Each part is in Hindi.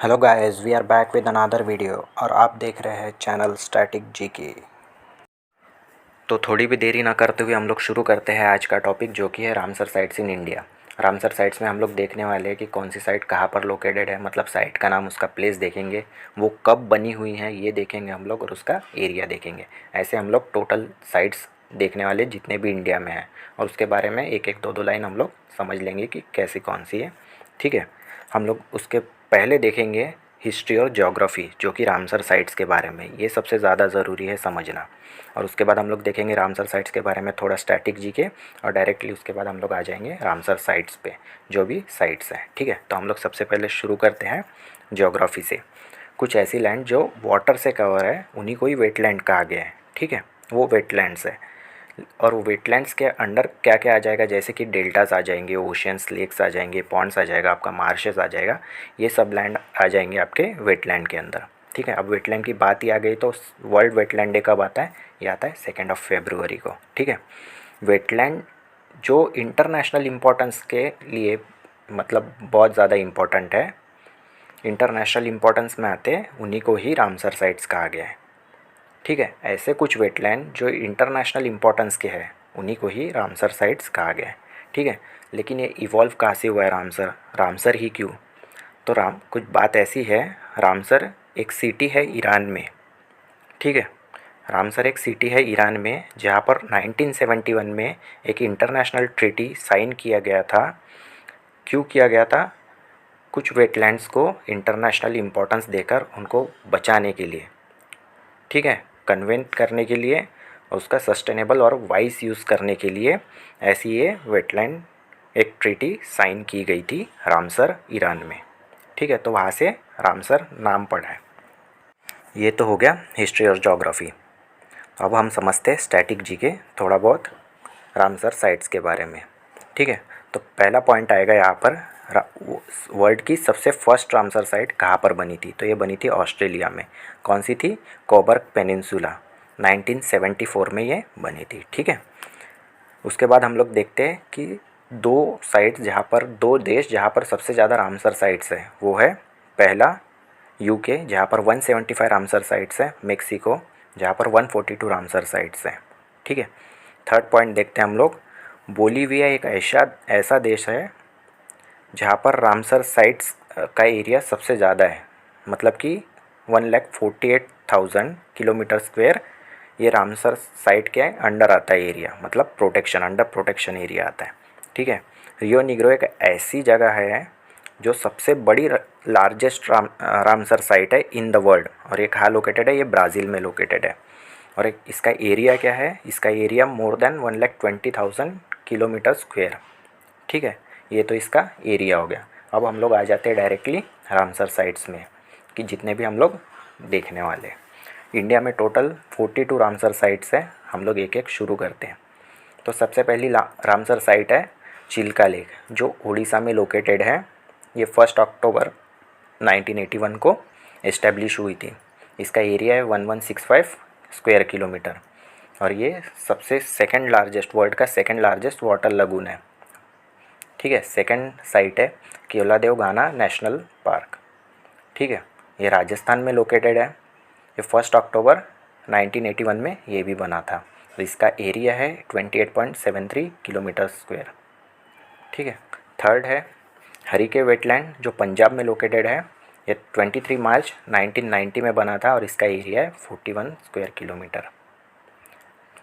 Hello guys, we are back with another video और आप देख रहे हैं चैनल स्टैटिक जीके। तो थोड़ी भी देरी ना करते हुए हम लोग शुरू करते हैं आज का टॉपिक, जो कि है Ramsar sites in India. Ramsar sites में हम लोग देखने वाले हैं कि कौन सी साइट कहाँ पर लोकेटेड है, मतलब साइट का नाम, उसका प्लेस देखेंगे, वो कब बनी हुई है ये देखेंगे हम लोग, और उसका एरिया देखेंगे। ऐसे हम लोग टोटल साइट्स देखने वाले जितने भी इंडिया में हैं, और उसके बारे में एक एक दो दो लाइन हम लोग समझ लेंगे कि कैसी कौन सी है। ठीक है, हम लोग उसके पहले देखेंगे हिस्ट्री और ज्योग्राफी, जो कि रामसर साइट्स के बारे में, ये सबसे ज़्यादा ज़रूरी है समझना। और उसके बाद हम लोग देखेंगे रामसर साइट्स के बारे में थोड़ा स्टैटिक जीके, और डायरेक्टली उसके बाद हम लोग आ जाएंगे रामसर साइट्स पे, जो भी साइट्स हैं। ठीक है, तो हम लोग सबसे पहले शुरू करते हैं ज्योग्राफी से। कुछ ऐसी लैंड जो वाटर से कवर है उन्हीं को ही वेटलैंड कहा गया है। ठीक है, वो वेटलैंड्स है। और वेटलैंड्स के अंडर क्या क्या आ जाएगा, जैसे कि डेल्टास आ जाएंगे, ओशियंस, लेक्स आ जाएंगे, पॉन्ड्स आ जाएगा, आपका मार्शेस आ जाएगा, ये सब लैंड आ जाएंगे आपके वेटलैंड के अंदर। ठीक है, अब वेटलैंड की बात ही आ गई तो वर्ल्ड वेटलैंड डे कब आता है? ये आता है 2 फरवरी को। ठीक है, वेटलैंड जो इंटरनेशनल इम्पोर्टेंस के लिए मतलब बहुत ज़्यादा इम्पोर्टेंट है, इंटरनेशनल इम्पोर्टेंस में आते हैं, उन्हीं को ही रामसर साइट्स कहा गया है। ठीक है, ऐसे कुछ वेटलैंड जो इंटरनेशनल इम्पोर्टेंस के हैं उन्हीं को ही रामसर साइट्स कहा गया है। ठीक है, लेकिन ये इवॉल्व कहाँ से हुआ है रामसर? रामसर ही क्यों? तो कुछ बात ऐसी है, रामसर एक सिटी है ईरान में। ठीक है, रामसर एक सिटी है ईरान में, जहाँ पर 1971 में एक इंटरनेशनल ट्रीटी साइन किया गया था। क्यों किया गया था? कुछ वेटलैंड्स को इंटरनेशनल इम्पोर्टेंस देकर उनको बचाने के लिए। ठीक है, कन्वेंट करने के लिए, उसका सस्टेनेबल और वाइज यूज़ करने के लिए ऐसी ये वेटलैंड एक ट्रीटी साइन की गई थी रामसर ईरान में। ठीक है, तो वहाँ से रामसर नाम पड़ा है। ये तो हो गया हिस्ट्री और ज्योग्राफी। अब हम समझते हैं स्टैटिक जी के थोड़ा बहुत रामसर साइट्स के बारे में। ठीक है, तो पहला पॉइंट आएगा यहाँ पर, वर्ल्ड की सबसे फर्स्ट रामसर साइट कहाँ पर बनी थी? तो ये बनी थी ऑस्ट्रेलिया में। कौन सी थी? कोबर्ग पेनिनसुला, 1974 में ये बनी थी। ठीक है, उसके बाद हम लोग देखते हैं कि दो देश जहाँ पर सबसे ज़्यादा रामसर साइट्स है, वो है पहला यूके, जहाँ पर 175 रामसर साइट्स है, मेक्सिको जहाँ पर 142 रामसर साइट्स हैं। ठीक है, थर्ड पॉइंट देखते हैं हम लोग, बोलीविया एक ऐसा देश है जहाँ पर रामसर साइट्स का एरिया सबसे ज़्यादा है, मतलब कि 1,48,000 किलोमीटर स्क्वेयर ये रामसर साइट के अंडर आता है एरिया, मतलब अंडर प्रोटेक्शन एरिया आता है। ठीक है, रियो निग्रो एक ऐसी जगह है जो सबसे बड़ी लार्जेस्ट रामसर साइट है इन द वर्ल्ड, और ये कहाँ लोकेटेड है? ये ब्राज़ील में लोकेटेड है। और एक इसका एरिया क्या है? इसका area more than 1,20,000 kilometre square. ठीक है, ये तो इसका एरिया हो गया। अब हम लोग आ जाते हैं डायरेक्टली रामसर साइट्स में, कि जितने भी हम लोग देखने वाले हैं। इंडिया में टोटल 42 रामसर साइट्स हैं। हम लोग एक एक शुरू करते हैं। तो सबसे पहली रामसर साइट है चिल्का लेक, जो उड़ीसा में लोकेटेड है। ये 1 अक्टूबर 1981 को इस्टेब्लिश हुई थी। इसका एरिया है 1165 स्क्वायर किलोमीटर, और ये सबसे वर्ल्ड का सेकंड लार्जेस्ट वाटर लगून है। ठीक है, सेकंड साइट है केवलादेव नेशनल पार्क। ठीक है, ये राजस्थान में लोकेटेड है। ये 1 अक्टूबर 1981 में ये भी बना था। तो इसका एरिया है 28.73 किलोमीटर स्क्वायर। ठीक है, थर्ड है हरिके वेटलैंड, जो पंजाब में लोकेटेड है। ये 23 मार्च 1990 में बना था, और इसका एरिया है 41 स्क्वायर किलोमीटर।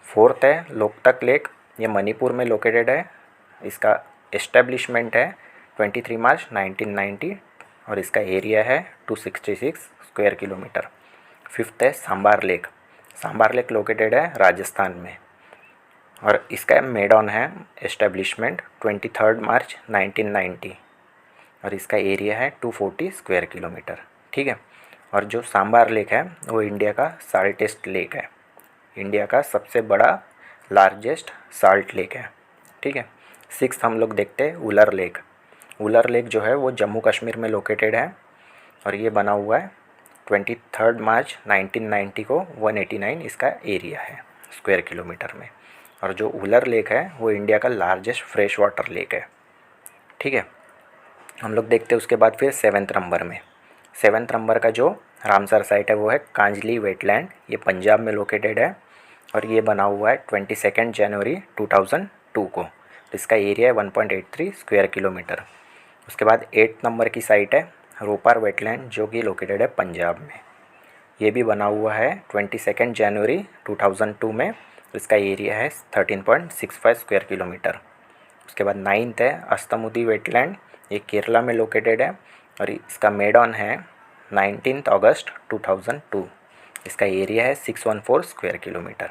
फोर्थ है लोकतक लेक, ये मणिपुर में लोकेटेड है। इसका एस्टेब्लिशमेंट है 23 मार्च 1990, और इसका एरिया है 266 स्क्वायर किलोमीटर। फिफ्थ है सांबार लेक लोकेटेड है राजस्थान में, और इसका मेडॉन है एस्टेब्लिशमेंट 23 मार्च 1990, और इसका एरिया है 240 स्क्वायर किलोमीटर। ठीक है, और जो सांबार लेक है वो इंडिया का साल्टेस्ट लेक है, इंडिया का सबसे बड़ा लार्जेस्ट साल्ट लेक है। ठीक है, सिक्स्थ हम लोग देखते हैं उलर लेक जो है वो जम्मू कश्मीर में लोकेटेड है, और ये बना हुआ है 23 मार्च 1990 को। 189 इसका एरिया है स्क्वायर किलोमीटर में, और जो उलर लेक है वो इंडिया का लार्जेस्ट फ्रेश वाटर लेक है। ठीक है, हम लोग देखते हैं उसके बाद फिर 7वें नंबर में 7th नंबर का जो रामसर साइट है वो है कांजली वेटलैंड, ये पंजाब में लोकेटेड है और ये बना हुआ है 22 जनवरी 2002 को। इसका एरिया है 1.83 स्क्वायर किलोमीटर। उसके बाद 8th नंबर की साइट है रोपार वेटलैंड, जो कि लोकेटेड है पंजाब में। ये भी बना हुआ है 22 जनवरी 2002 में। इसका एरिया है 13.65 स्क्वायर किलोमीटर। उसके बाद 9th है अस्तमुदी वेटलैंड, ये केरला में लोकेटेड है और इसका मेड ऑन है 19 अगस्त 2002। इसका एरिया है 614 स्क्वायर किलोमीटर।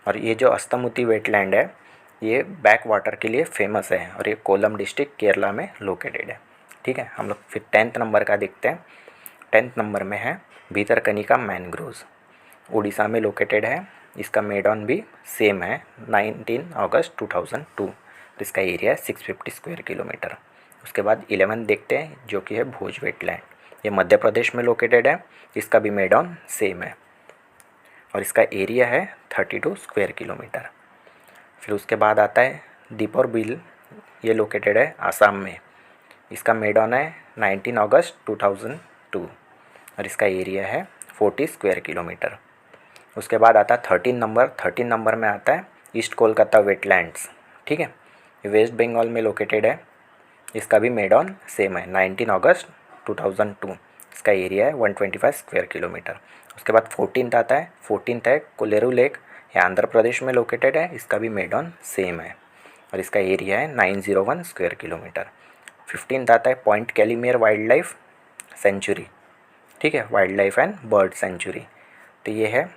और ये जो अस्तमुदी वेटलैंड है ये बैक वाटर के लिए फेमस है और ये कोलम डिस्ट्रिक्ट केरला में लोकेटेड है। ठीक है, हम लोग फिर 10th नंबर का देखते हैं। 10th नंबर में है भीतरकनिका मैनग्रोव्स, उड़ीसा में लोकेटेड है। इसका मेड ऑन भी सेम है 19 अगस्त 2002। इसका एरिया है 650 स्क्वायर किलोमीटर। उसके बाद 11 देखते हैं जो कि है भोज वेटलैंड, ये मध्य प्रदेश में लोकेटेड है। इसका भी मेड ऑन सेम है और इसका एरिया है 32 स्क्वायर किलोमीटर। फिर उसके बाद आता है दीपर बिल, ये लोकेटेड है आसाम में। इसका मेड ऑन है 19 अगस्त 2002 और इसका एरिया है 40 स्क्वायर किलोमीटर। उसके बाद आता है 13 नंबर में आता है ईस्ट कोलकाता वेटलैंड्स। ठीक है, ये वेस्ट बंगाल में लोकेटेड है। इसका भी मेड ऑन सेम है 19 अगस्त 2002। इसका एरिया है 125 स्क्वायर किलोमीटर। उसके बाद 14th आता है, 14th है कोलेरू लेक, ये आंध्र प्रदेश में लोकेटेड है। इसका भी मेड ऑन सेम है और इसका एरिया है 901 स्क्वायर किलोमीटर। 15th आता है पॉइंट कैलीमियर वाइल्ड लाइफ सेंचुरी। ठीक है, wild life and bird sanctuary, तो ये है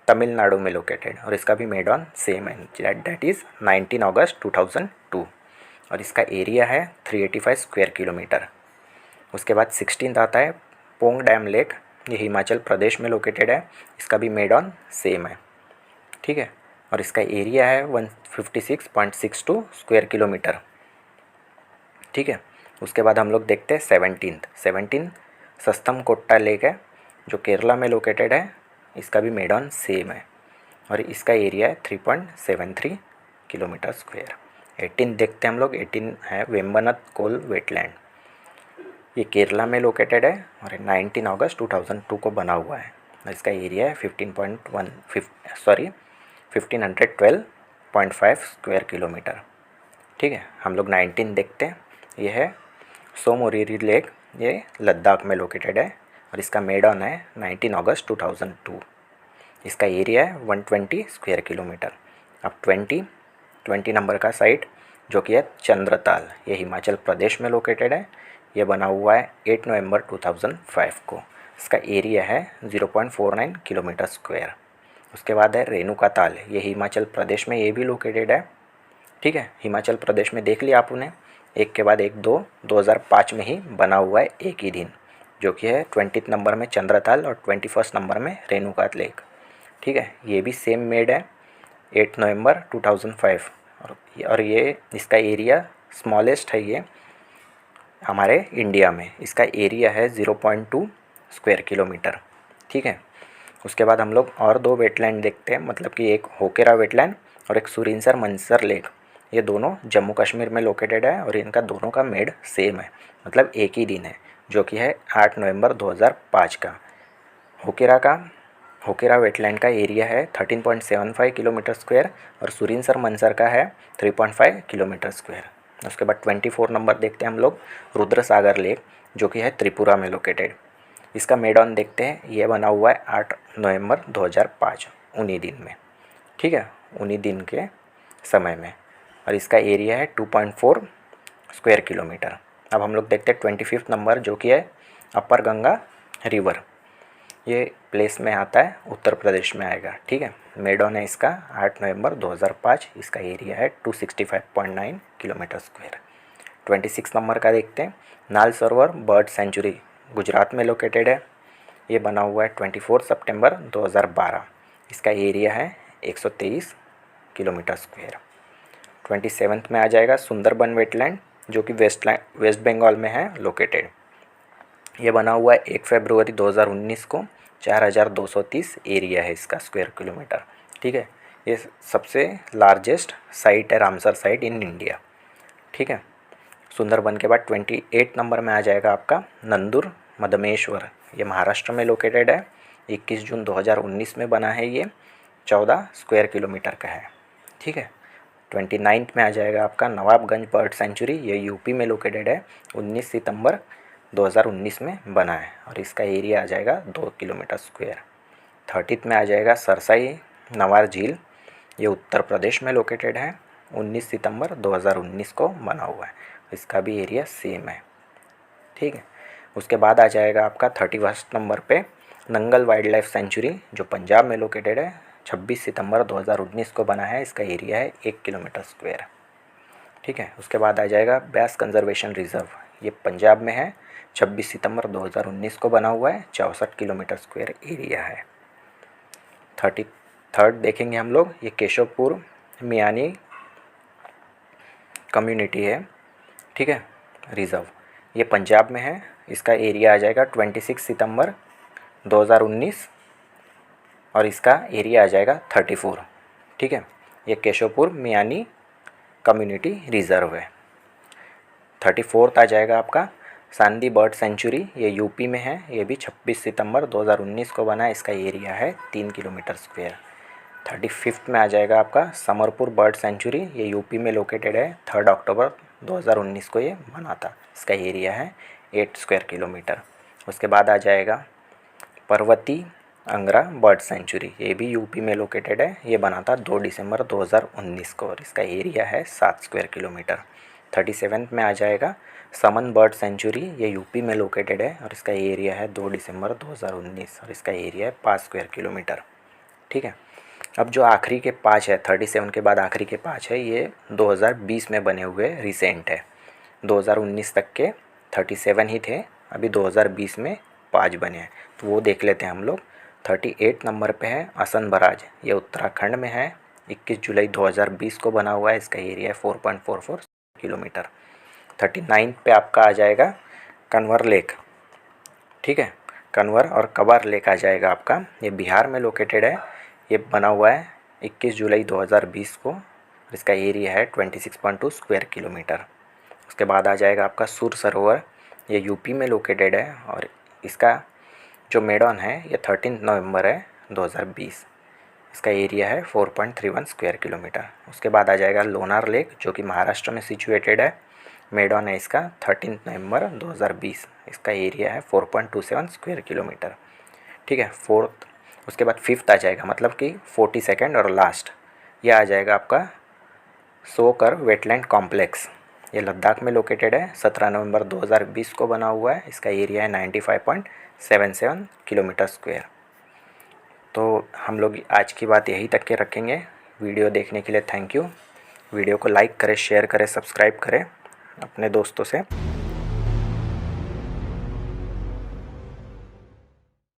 तमिलनाडु में लोकेटेड और इसका भी मेड ऑन सेम है, दैट इज़ 19 अगस्त 2002 और इसका एरिया है 385 स्क्वायर किलोमीटर। उसके बाद 16th आता है पोंग डैम लेक, ये हिमाचल प्रदेश में लोकेटेड है। इसका भी मेड ऑन सेम है। ठीक है, और इसका एरिया है 156.62 स्क्वायर किलोमीटर। ठीक है, उसके बाद हम लोग देखते हैं 17th सस्तम कोट्टा लेक है जो केरला में लोकेटेड है। इसका भी मेड ऑन सेम है और इसका एरिया है 3.73 किलोमीटर स्क्वायर। 18 देखते हैं हम लोग। 18 है वेम्बनाथ कोल वेटलैंड, ये केरला में लोकेटेड है और 19 अगस्त 2002 को बना हुआ है। इसका एरिया है 1512.5 स्क्वायर किलोमीटर। ठीक है, हम लोग 19 देखते हैं। ये है सोमोरिरी लेक, ये लद्दाख में लोकेटेड है और इसका मेड ऑन है 19 अगस्त 2002। इसका एरिया है 120 स्क्वायर किलोमीटर। अब 20 नंबर का साइट जो कि है चंद्रताल, ये हिमाचल प्रदेश में लोकेटेड है। ये बना हुआ है 8 नवंबर 2005 को। इसका एरिया है 0.49 किलोमीटर स्क्वायर। उसके बाद है रेणुका ताल, ये हिमाचल प्रदेश में ये भी लोकेटेड है। ठीक है, हिमाचल प्रदेश में देख लिया आपने, एक के बाद एक 2005 में ही बना हुआ है एक ही दिन, जो कि है 20th नंबर में चंद्रताल और 21st नंबर में रेणुका लेक। ठीक है, ये भी सेम मेड है 8 नवंबर 2005 और ये इसका एरिया स्मॉलेस्ट है ये हमारे इंडिया में। इसका एरिया है 0.2 स्क्वायर किलोमीटर। ठीक है, उसके बाद हम लोग और दो वेटलैंड देखते हैं, मतलब कि एक होकेरा वेटलैंड और एक सुरिनसर मंसर लेक। ये दोनों जम्मू कश्मीर में लोकेटेड है और इनका दोनों का मेड सेम है, मतलब एक ही दिन है, जो कि है 8 नवंबर 2005 का। होकेरा वेटलैंड का एरिया है 13.75 किलोमीटर स्क्वायर और सुरिनसर मंसर का है 3.5 किलोमीटर स्क्वायर। उसके बाद 24 नंबर देखते हैं हम लोग रुद्र सागर लेक, जो कि है त्रिपुरा में लोकेटेड। इसका मेड ऑन देखते हैं, ये बना हुआ है 8 नवंबर 2005, उन्हीं दिन में। ठीक है, उन्हीं दिन के समय में, और इसका एरिया है 2.4 स्क्वायर किलोमीटर। अब हम लोग देखते हैं 25 नंबर जो कि है अपर गंगा रिवर, ये प्लेस में आता है, उत्तर प्रदेश में आएगा। ठीक है, मेड ऑन है इसका 8 नवंबर 2005। इसका एरिया है 265.9 किलोमीटर स्क्वायर। 26 नंबर का देखते हैं नाल सरोवर बर्ड सेंचुरी, गुजरात में लोकेटेड है। ये बना हुआ है 24 सितंबर 2012। इसका एरिया है 123 किलोमीटर स्क्वायर। 27 में आ जाएगा सुंदरबन वेटलैंड, जो कि वेस्ट बंगाल में है लोकेटेड। ये बना हुआ है 1 फरवरी 2019 को। 4230 एरिया है इसका स्क्वायर किलोमीटर। ठीक है, ये सबसे लार्जेस्ट साइट है रामसर साइट इन इंडिया। ठीक है, सुंदरबन के बाद 28 नंबर में आ जाएगा आपका नंदूर मदमेश्वर, ये महाराष्ट्र में लोकेटेड है। 21 जून 2019 में बना है ये, 14 स्क्वायर किलोमीटर का है। ठीक है। 29 में आ जाएगा आपका नवाबगंज बर्ड सेंचुरी, ये यूपी में लोकेटेड है। 19 सितंबर 2019 में बना है और इसका एरिया आ जाएगा 2 किलोमीटर स्क्वायर। 30 में आ जाएगा सरसाई नवार झील, ये उत्तर प्रदेश में लोकेटेड है। 19 सितंबर 2019 को बना हुआ है, इसका भी एरिया सेम है। ठीक है। उसके बाद आ जाएगा आपका 31 नंबर पे नंगल वाइल्ड लाइफ सेंचुरी, जो पंजाब में लोकेटेड है। 26 सितंबर 2019 को बना है, इसका एरिया है 1 किलोमीटर स्क्वायर। ठीक है। उसके बाद आ जाएगा ब्यास कंजर्वेशन रिजर्व, ये पंजाब में है। 26 सितंबर 2019 को बना हुआ है, 64 किलोमीटर स्क्वायर एरिया है। 33rd देखेंगे हम लोग, ये केशवपुर मियानी कम्युनिटी है। ठीक है, रिज़र्व, ये पंजाब में है। इसका एरिया आ जाएगा 26 सितंबर 2019 और इसका एरिया आ जाएगा 34। ठीक है, ये केशवपुर मियानी कम्युनिटी रिज़र्व है। 34th आ जाएगा आपका सांदी बर्ड सेंचुरी, ये यूपी में है। ये भी 26 सितंबर 2019 को बना है, इसका एरिया है 3 किलोमीटर स्क्वायर। 35th में आ जाएगा आपका समरपुर बर्ड सेंचुरी, ये यूपी में लोकेटेड है। 3 अक्टूबर 2019 को ये बना था, इसका एरिया है 8 स्क्वायर किलोमीटर। उसके बाद आ जाएगा पर्वती अंगरा बर्ड सेंचुरी, ये भी यूपी में लोकेटेड है। ये बना था 2 दिसंबर 2019 को और इसका एरिया है 7 स्क्वायर किलोमीटर। 37th में आ जाएगा समन बर्ड सेंचुरी, ये यूपी में लोकेटेड है और इसका एरिया है 2 दिसंबर 2019 और इसका एरिया है 5 स्क्वायर किलोमीटर। ठीक है। अब जो आखिरी के 5 है, 37 के बाद आखिरी के 5 है, ये 2020 में बने हुए रिसेंट है। 2019 तक के 37 ही थे, अभी 2020 में 5 बने हैं, तो वो देख लेते हैं हम लोग। 38 नंबर पे है असम बराज, ये उत्तराखंड में है। 21 जुलाई 2020 को बना हुआ है, इसका एरिया है 4.44 किलोमीटर। 39 पे आपका आ जाएगा कन्वर लेक। ठीक है, कन्वर और कबार लेक आ जाएगा आपका, ये बिहार में लोकेटेड है। ये बना हुआ है 21 जुलाई 2020 को, इसका एरिया है 26.2 स्क्वायर किलोमीटर। उसके बाद आ जाएगा आपका सुर सरोवर, ये यूपी में लोकेटेड है और इसका जो मेडन है ये 13 नवंबर है 2020, इसका एरिया है 4.31 स्क्वायर किलोमीटर। उसके बाद आ जाएगा लोनार लेक, जो कि महाराष्ट्र में सिचुएटेड है। मेडन है इसका 13 नवंबर 2020, इसका एरिया है 4.27 स्क्वायर किलोमीटर। ठीक है, फोर्थ। उसके बाद 5th आ जाएगा, मतलब कि 42nd और लास्ट, यह आ जाएगा आपका सोकर वेटलैंड कॉम्प्लेक्स, ये लद्दाख में लोकेटेड है। 17 नवंबर 2020 को बना हुआ है, इसका एरिया है 95.77 किलोमीटर स्क्वायर। तो हम लोग आज की बात यहीं तक के रखेंगे। वीडियो देखने के लिए थैंक यू। वीडियो को लाइक करें, शेयर करें, सब्सक्राइब करें अपने दोस्तों से।